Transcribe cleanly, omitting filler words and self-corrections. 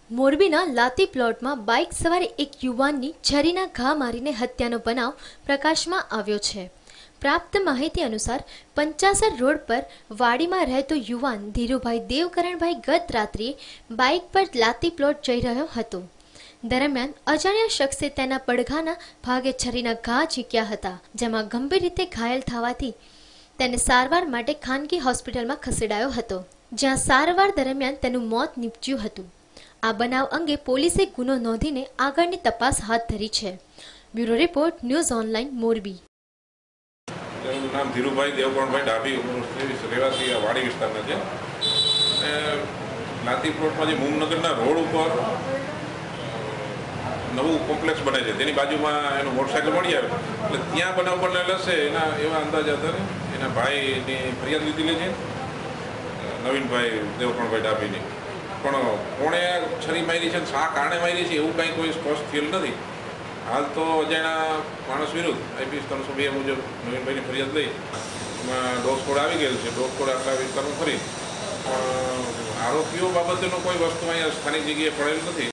મોરબીના લાતી પ્લોટમાં બાઇક સવારે એક યુવાનની છરીના ઘા મારીને હત્યાનો બનાવ પ્રકાશમાં આવ્યો છે। પ્રાપ્ત માહિતી અનુસાર 50 રોડ પર વાડીમાં રહેતો યુવાન ધીરુભાઈ દેવકરણભાઈ ગત રાત્રિએ બાઇક પર લાતી પ્લોટ જઈ રહ્યો હતો। દરમિયાન અજાણ્યા શખ્સે તેના પડઘાના ભાગે છરીના ઘા ઝીંક્યા હતા, જેમાં ગંભીર રીતે ઘાયલ થવાથી તેને સારવાર માટે ખાનગી હોસ્પિટલમાં ખસેડાયો હતો, જ્યાં સારવાર દરમિયાન તેનું મોત નીપજ્યું હતું। આ બનાવ અંગે પોલીસે ગુનો નોંધીને આગળની તપાસ હાથ ધરી છે। Bureau report, news online, Morbi. નામ ધીરુભાઈ દેવકરણભાઈ ડાભી, રહેવાસી વાડી વિસ્તારના છે। લાતી પ્લોટમાં જે મુમનગરના રોડ ઉપર નવું કોમ્પ્લેક્સ બને છે, તેની બાજુમાં એનું મોટરસાઇકલ મળી આવે એટલે ત્યાં બનાવ બનેલ હશે એના એવા અંદાજ આધારે એના ભાઈની ફરિયાદ લીધેલી છે, નવીનભાઈ દેવકરણભાઈ ડાભીની। પણ કોણે છરી મારી છે, શા કારણે મારી છે એવું કાંઈ કોઈ સ્પષ્ટ થયેલ નથી। હાલ તો અજાણ્યા માણસ વિરુદ્ધ IPC 302 મુજબ નવીનભાઈની ફરિયાદ લઈ એમાં ડોગ સ્કોડ આવી ગયેલ છે। ડોગ સ્કોડ આખા વિસ્તારમાં ફરી આરોપીઓ બાબતેનો કોઈ વસ્તુ અહીંયા સ્થાનિક જગ્યાએ પડેલ નથી।